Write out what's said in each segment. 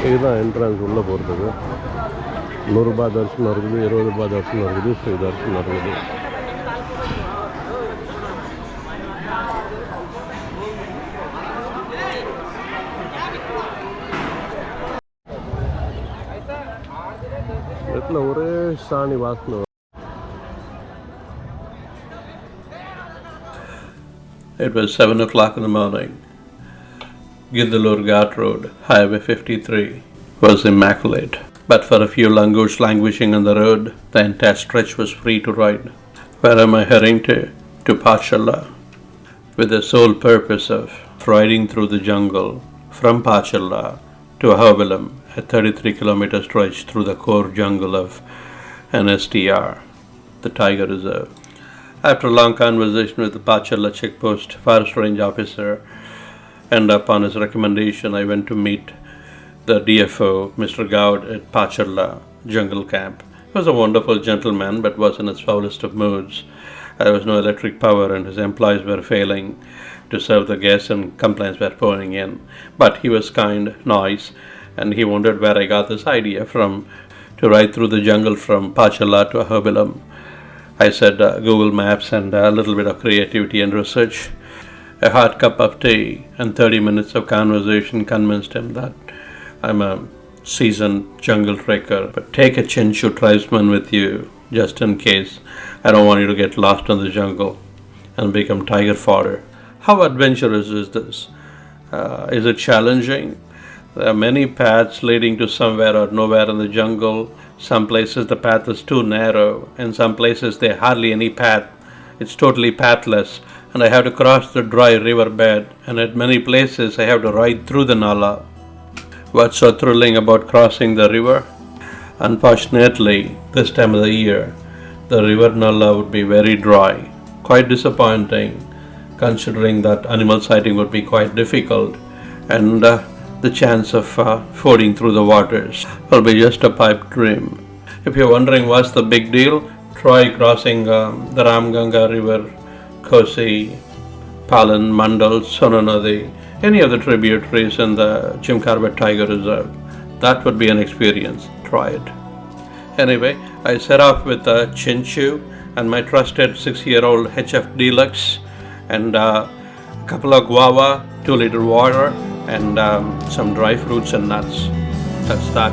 இதுதான் என்ட்ரன்ஸ் உள்ளே போகிறதுக்கு. 100 ரூபாய் தரிசனம் இருக்குது, 20 ரூபாய் தரிசனம் இருக்குது, ஃப்ரீ தரிசனம் இருக்குது. இடத்துல ஒரே சாணி வாசனை. It was 7 o'clock in the morning. Gindalur Ghat Road, Highway 53, was immaculate. But for a few langurs languishing on the road, the entire stretch was free to ride. Where am I heading to? To Pacherla, with the sole purpose of riding through the jungle from Pacherla to Ahobhilam, a 33-kilometer stretch through the core jungle of NSTR, the Tiger Reserve. After a long conversation with the Pacherla checkpost forest range officer, and upon his recommendation, I went to meet the DFO, Mr. Gaud, at Pacherla Jungle Camp. He was a wonderful gentleman, but was in his foulest of moods. There was no electric power, and his employees were failing to serve the guests, and complaints were pouring in. But he was kind, nice, and he wondered where I got this idea from to ride through the jungle from Pacherla to Ahobhilam. I said Google Maps and a little bit of creativity and research. A hot cup of tea and 30 minutes of conversation convinced him that I'm a seasoned jungle trekker, but take a Chenchu tribesman with you just in case. I don't want you to get lost in the jungle and become tiger fodder. How adventurous is this? Is it challenging? There are many paths leading to somewhere or nowhere in the jungle. Some places the path is too narrow, and some places there hardly any path. It's totally pathless, and I have to cross the dry river bed, and at many places I have to ride through the nala. What's so thrilling about crossing the river? Unfortunately, this time of the year, the river nala would be very dry. Quite disappointing, considering that animal sighting would be quite difficult, and the chance of fording through the waters will be just a pipe dream. If you're wondering what's the big deal, try crossing the Ramganga River, Kosi, Palan, Mandal, Sonanadi, any of the tributaries in the Jimcarpet Tiger Reserve. That would be an experience. Try it. Anyway, I set off with Chenchu and my trusted 6-year-old HF Deluxe and a couple of guava, 2-liter water, and some dry fruits and nuts. That's that.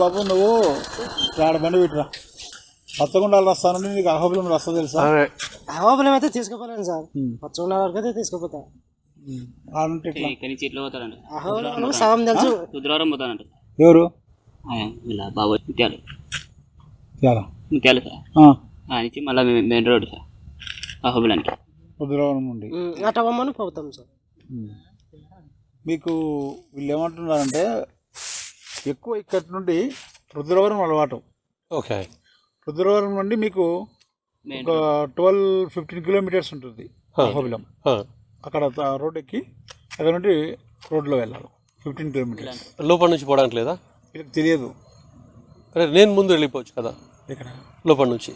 బాబు నువ్వు ఆడ బండి పెట్టరా పచ్చగుండాలు రస్తానండి నీకు అహోబిలం రస్తా తెలుసా? అహోబిలం అయితే తీసుకుపోలేను sir, పచ్చగుండాల వరకు అయితే తీసుకుపోతా. అహోబిలం సగం తెలుసు. రుద్రవరం పోతానంట. ఎవరు బాబు ముత్యాలు నుంచి మళ్ళీ మెయిన్ రోడ్ సార్ అహోబిలానికి. రుద్రవరం నుండి అట్లా పోమని పోతాం సార్. మీకు వీళ్ళు ఏమంటున్నారంటే ఎక్కువ ఇక్కడి నుండి రుద్రవరం అలవాటు. ఓకే. రుద్రవరం నుండి మీకు ఒక 12-15 కిలోమీటర్స్ ఉంటుంది అహోబిలం. అక్కడ రోడ్ ఎక్కి అక్కడ నుండి రోడ్లో వెళ్ళాలి 15 కిలోమీటర్స్. లోపల నుంచి పోవడానికి లేదా? వీళ్ళకి తెలియదు. అరే నేను ముందు వెళ్ళిపోవచ్చు కదా ఇక్కడ లోపల నుంచి.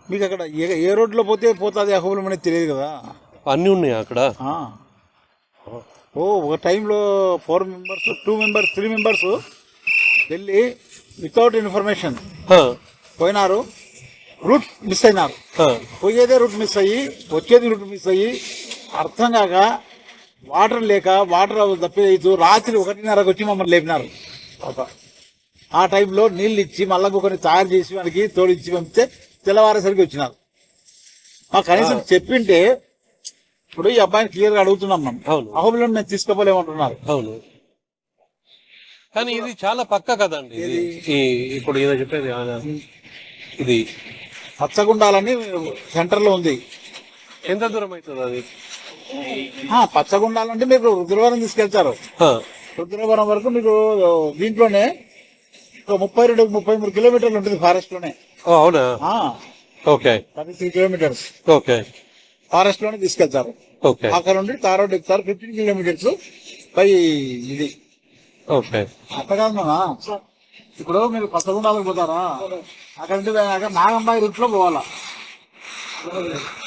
మీకు అక్కడ ఏ రోడ్లో పోతుంది అహోబిలం అనేది తెలియదు కదా. అన్నీ ఉన్నాయి అక్కడ. ఒక టైంలో 4 మెంబర్స్ 2 మెంబర్స్ 3 మెంబర్స్ వెళ్ళి వితౌట్ ఇన్ఫర్మేషన్ పోయినారు. రూట్ మిస్ అయినారు. పోయేదే రూట్ మిస్ అయ్యి వచ్చేది రూట్ మిస్ అయ్యి అర్థం కాక వాటర్ లేక వాటర్ తప్పిదు రాత్రి 1:30కి వచ్చి మమ్మల్ని లేపినారు. ఆ టైంలో నీళ్ళు ఇచ్చి మళ్ళా కొన్ని తయారు చేసి మనకి తోడిచ్చి పంపితే తెల్లవారేసరికి వచ్చినారు. మాకు కనీసం చెప్పింటే ఇప్పుడు ఈ అబ్బాయిని క్లియర్గా అడుగుతున్నాం మనం. అహోబిలం మేము తీసుకుపోలేమంటున్నారు. అవును, కానీ ఇది చాలా పక్క కదండి. ఇప్పుడు ఈయన చెప్పేది ఇది పచ్చగుండాలని సెంటర్ లో ఉంది. ఎంత దూరం అవుతుంది అది? పచ్చగుండాలంటే మీకు రుద్రవరం తీసుకెళ్తారు. రుద్రవరం వరకు మీకు దీంట్లోనే 32-33 కిలోమీటర్లు ఉంటుంది ఫారెస్ట్ లోనే. అవునా? ఓకే. 33 కిలోమీటర్స్ ఓకే ఫారెస్ట్ లోనే తీసుకెళ్తారు. అక్కడ నుండి తార్ రోడ్ ఎక్కుతారు 15 కిలోమీటర్స్ బై ఇది. ఓకే. అక్కడ కాదు మన ఇప్పుడు మీరు పచ్చగుండాలకు పోతారా, అక్కడ నుండి నాగంబావి రూట్ లో పోవాలా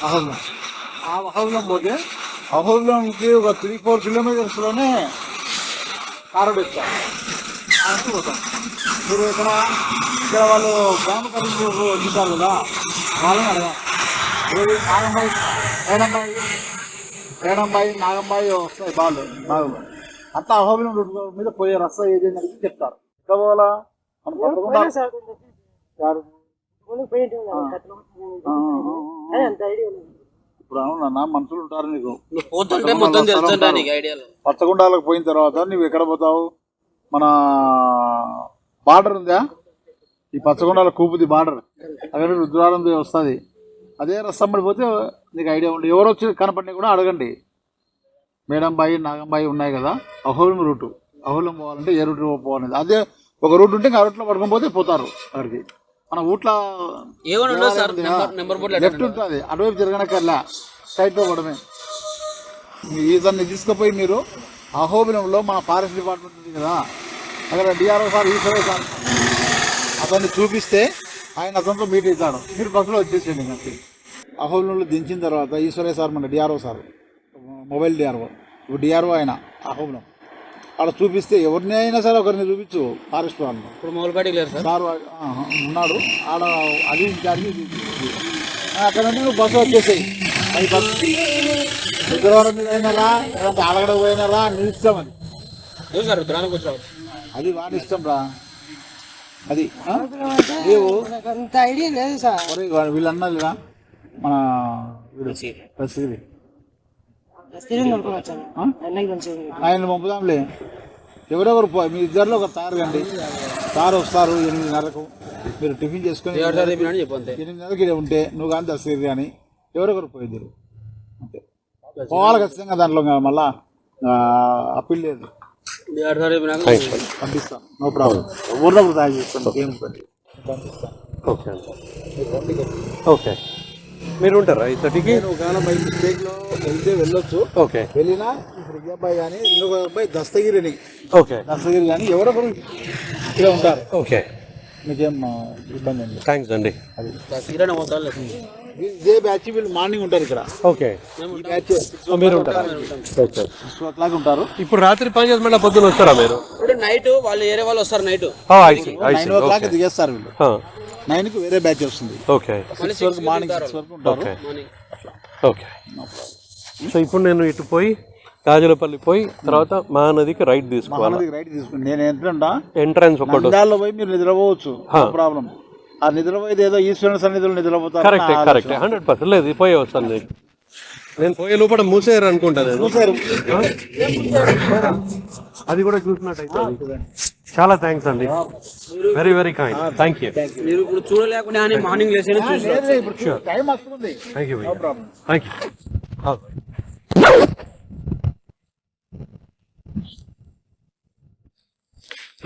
అహోబిలం. అహోబిలం పోతే అహోబిలంకి ఒక 3-4 కిలోమీటర్స్ లోనే తార్ రోడ్ ఎక్కుతారు. పోతాం. మీరు ఇక్కడ వాళ్ళు గ్రామ కమిటీలు వచ్చింటారు కదా, వాళ్ళని అడగాలి. నాగంబాయి నాగంబాయి వస్తాయి బాగా అంతా అహోబిలం రూట్ మీద పోయే రస్తా ఏది అని చెప్తారు. ఎక్కడ పోవాలా? ఇప్పుడు అవునన్నా మనుషులు ఉంటారు నీకు. పచ్చగుండాలకు పోయిన తర్వాత నువ్వు ఎక్కడ పోతావు? మన బార్డర్ ఉందా, ఈ పచ్చగుండాల కూపుది బార్డర్, అక్కడ రుద్రవారం వస్తుంది. అదే రస్తం పడిపోతే నీకు ఐడియా ఉండి ఎవరు వచ్చి కనపడినా కూడా అడగండి. మేడంబాయి నాగంబాయి ఉన్నాయి కదా, అహోబిలం రూటు. అహోబిలం పోవాలంటే ఏ రూట్ పోవాలనేది అదే ఒక రూట్ ఉంటే ఆ రూట్లో పడుకొని పోతే పోతారు అక్కడికి. మన ఊట్ల లెఫ్ట్ ఉంటుంది, అటువైపు తిరగనక్కర్లా, సైడ్లో పడమే. ఇతన్ని తీసుకుపోయి మీరు అహోబిలంలో మన ఫారెస్ట్ డిపార్ట్మెంట్ ఉంది కదా, అక్కడ డిఆర్ఓ సార్ ఈశ్వర సార్ అతన్ని చూపిస్తే ఆయన అతనితో మీట్ అవుతాడు. మీరు బస్సులో వచ్చేసేయండి. నాకు అహోబిలంలో దించిన తర్వాత ఈశ్వరయ్య సార్ మన డిఆర్ఓ సార్ మొబైల్ డిఆర్ఓ, ఇప్పుడు డిఆర్ఓ ఆయన అహోబిలం అక్కడ చూపిస్తే ఎవరిని అయినా సరే ఒకరిని చూపించు ఫారెస్ట్ వాళ్ళు. సార్ ఉన్నాడు ఆడ, అది ఇన్ఛార్జి. అక్కడ నుండి నువ్వు బస్సు వచ్చేసాయి. అది బస్సు రుద్రవరం మీద అయినారా లేదంటే ఆడగడ పోయినారా నీ ఇష్టం. అది వాడి ఇష్టం రా. అది వీళ్ళు అన్నదిరా మన ఆయన పంపుదాంలే. ఎవరెవరు మీ ఇద్దరిలో ఒక తారు కండి. తారు వస్తారు 8:30కు. మీరు టిఫిన్ చేసుకొని 8:30కి ఉంటే నువ్వు కానీ దస్తగిరి కానీ ఎవరెవరు పోయిద్దరు అంతే. పోవాలి ఖచ్చితంగా. దాంట్లో మళ్ళా అప్పీల్ లేదు. పంపిస్తాం, నో ప్రాబ్లం. ఊర్లప్పుడు తయారు చేస్తాను. ఏం పంపిస్తాను. ఓకే. మీరు ఉంటారా ఇతడికి? ఒకవేళ బై మిస్టేక్లో వెళ్తే వెళ్ళొచ్చు. ఓకే. వెళ్ళినా ఇప్పుడు ఈ అబ్బాయి కానీ ఇంకొక అబ్బాయి దస్తగిరి కానీ ఎవరొకరు ఇక్కడ ఉంటారు. ఓకే. మీకేం ఇబ్బంది అండి? థ్యాంక్స్ అండి. అది ఇదే బ్యాచ్ వీళ్ళు మార్నింగ్ ఉంటారు ఇక్కడ. ఓకే. ఈ బ్యాచ్ మీరు ఉంటారు 6 o'clock ఉంటారు. ఇప్పుడు రాత్రి పని చేసి మళ్ళీ పొద్దున వస్తారా మీరు? ఇప్పుడు నైట్ వాళ్ళు వేరే వాళ్ళు వస్తారు. నైట్ 9 o'clock దిగేస్తారు వీళ్ళు. 9కి వేరే బ్యాచ్ వస్తుంది. ఓకే. 6 వరకు మార్నింగ్ 6 వరకు ఉంటారు. ఓకే. సో ఇప్పుడు నేను ఇటు పోయి కాజలపల్లి పోయి తర్వాత మహానదికి రైట్ తీసుకోవాలి. మహానదికి రైట్ తీసుకుని నేను ఏంటంటా ఎంట్రన్స్ ఒకటి నంద్యాలలో పోయి మీరు నిద్రపోవచ్చు, ప్రాబ్లం. ఆ నిద్రపోయేది ఏదో ఈశ్వరుని సన్నిధిలో నిద్రపోతారు. కరెక్ట్ 100% లేదు, పోయే వస్తాను నేను. నేను పోయే లోపల మూసేయరు అనుకుంటా నేను. అది కూడా చూసినట్టయితే చాలా థ్యాంక్స్ అండి, very very kind, thank you. మీరు ఇప్పుడు చూడలేకుండా మార్నింగ్ లేచి టైం వస్తుంది. Thank you thank you.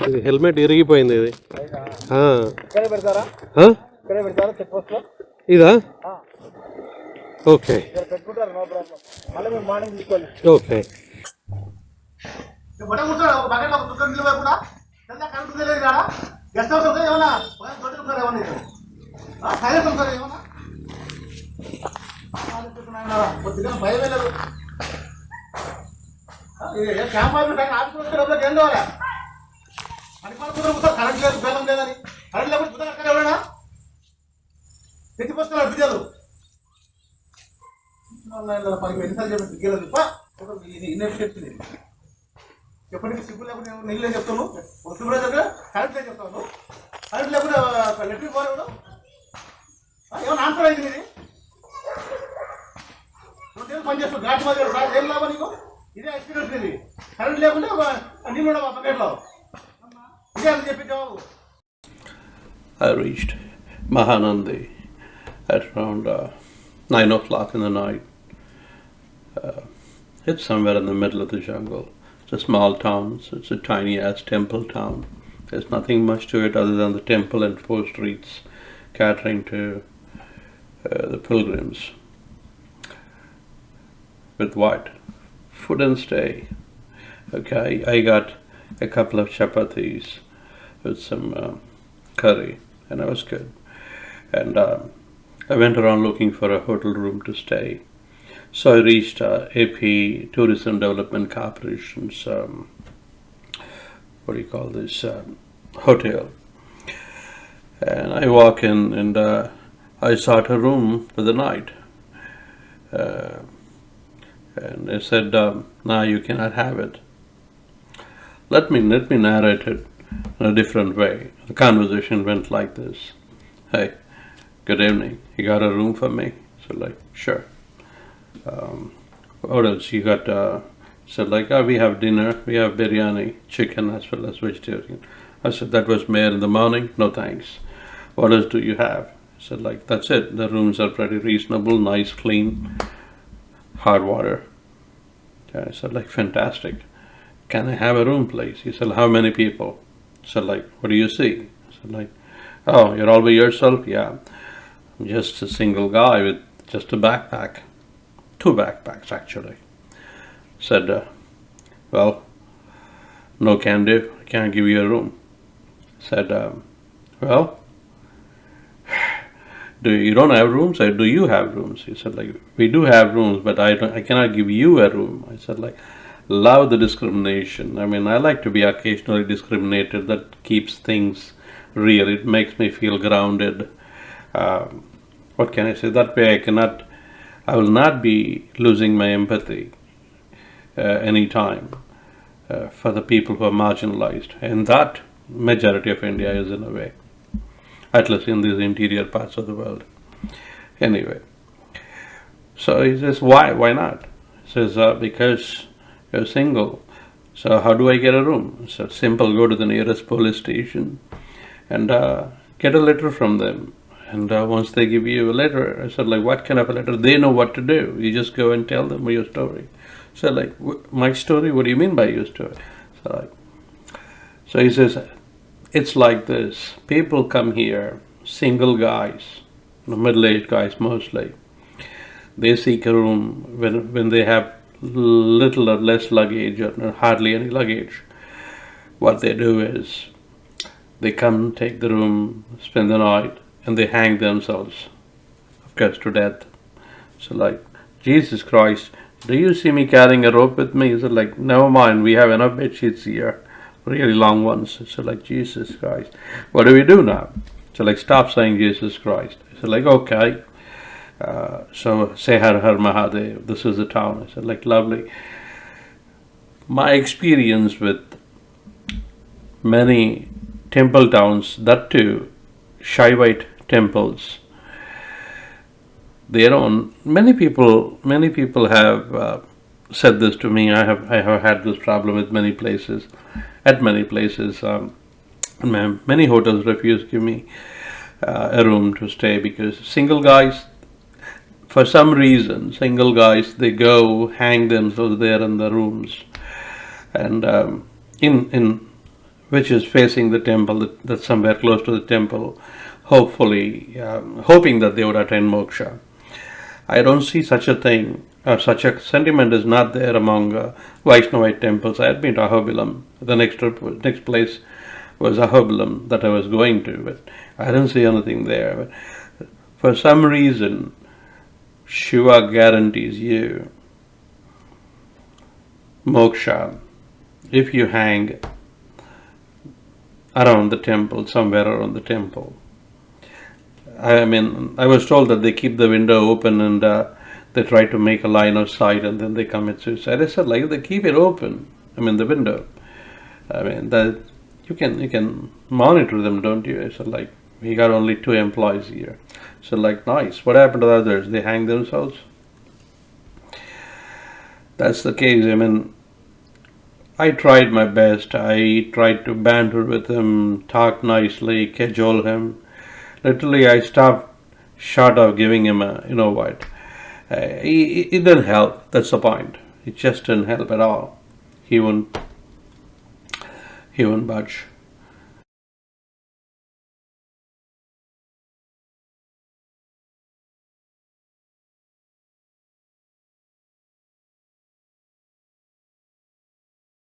ఇది హెల్మెట్ ఇరిగిపోయింది ఇది. పెడతారా? పెడతారా చెక్ పోస్ట్ లో? ఇదా? ఓకే పెట్టుకుంటారు, నో ప్రాబ్లం. మళ్ళీ మీరు మార్నింగ్ తీసుకోవాలి. ఓకే. గెస్ట్ హౌస్ ఉంటే ఏమన్నా ఏమన్నా సైలెన్స్ ఉంటారు ఏమన్నా కొద్దిగా భయం లేదు. క్యాంప్ ఆఫీస్ ఏం కావాలా? కరెంట్ లేదు, బెల్లం లేదని. కరెంట్ లేకపోతే అక్కడ ఎవరైనా తెచ్చిపోతున్నారు బిడ్డలు. మనకి ఎన్నిసార్లు చెప్పి బిగ్గలేదు చెప్తుంది. ఎప్పటికీ సిగ్గు లేకుండా నీళ్ళే చెప్తాను, వస్తువులే దగ్గర కరెంట్ లేదు చెప్తాను. కరెంట్ లేకుండా ఎలక్ట్రిక్ పోలేడు. ఏమన్నా ఆన్సర్ అయింది ఇది? పనిచేస్తాను ఘాట్ మాది సార్, ఏం లాభం నీకు? ఇదే ఎక్స్పీరియన్స్ ఇది. కరెంట్ లేకుండా నీళ్ళు ఉండవు పకెట్లో. ఇదే అని చెప్పి జవాబు. I reached Mahanandi at around 9 o'clock in the night. It's somewhere in the middle of the jungle. It's a small town, so it's a tiny ass temple town. There's nothing much to it other than the temple and 4 streets catering to the pilgrims. With what? Food and stay. Okay, I got a couple of chapatis with some curry, and that was good. And I went around looking for a hotel room to stay. So I reached AP Tourism Development Corporation's what do you call this hotel, and I walk in and I sought a room for the night, and they said, "No, you cannot have it." Let me narrate it in a different way. The conversation went like this: "Hey, good evening. You got a room for me?" So like, sure. What else you got? Said like, we have dinner. We have biryani, chicken as well as vegetarian. I said that was made in the morning. No thanks. What else do you have? I said like, that's it. The rooms are pretty reasonable, nice, clean, hot water. I said like, fantastic. Can I have a room, please? He said, how many people? I said like, what do you see? I said like, oh, you're all by yourself? Yeah, I'm just a single guy with just a backpack. 2 backpacks actually. Said, well, no can do. I can't give you a room. Said, well, you don't have rooms? I do you have rooms? He said like, we do have rooms, but I cannot give you a room. I said like, love the discrimination. I mean, I like to be occasionally discriminated. That keeps things real. It makes me feel grounded. What can I say? That way I will not be losing my empathy any time for the people who are marginalized. And that majority of India is in a way, at least in these interior parts of the world. Anyway, so he says, why not? He says, because you're single. So how do I get a room? So simple, go to the nearest police station and get a letter from them. And once they give you a letter, I said like, what kind of a letter? They know what to do. You just go and tell them your story. So like, my story? What do you mean by your story? So he says, it's like this. People come here, single guys, middle-aged guys mostly. They seek a room when they have little or less luggage or hardly any luggage. What they do is, they come, take the room, spend the night, and they hang themselves, of course, to death. So like, Jesus Christ, do you see me carrying a rope with me? He said like, never mind, we have enough bed sheets here, really long ones. So like, Jesus Christ, what do we do now? So like, stop saying Jesus Christ. I said like, okay. So say Har Har Mahadev, this is the town. I said like, lovely. My experience with many temple towns, that too Shaivite temples, their own. Many people have said this to me. I have had this problem with many places. At many places, many hotels refuse to give me a room to stay because single guys, for some reason, single guys, they go hang themselves there in the rooms, and in which is facing the temple, that's somewhere close to the temple, hopefully hoping that they would attain moksha. I don't see such a thing, or such a sentiment is not there among Vaishnavite temples. I had been to Ahobhilam. The next place was Ahobhilam that I was going to, but I didn't see anything there. But for some reason, Shiva guarantees you moksha if you hang around the temple, somewhere around the temple. I mean, I was told that they keep the window open and they try to make a line of sight and then they commit suicide. I said, like, they keep it open. I mean, the window. I mean, that you can monitor them, don't you? I said, like, we got only 2 employees here. So, like, nice. What happened to the others? They hang themselves? That's the case. I mean, I tried my best. I tried to banter with him, talk nicely, cajole him. Literally, I stopped short of giving him a, you know what. It didn't help. That's the point. It just didn't help at all. He wouldn't budge.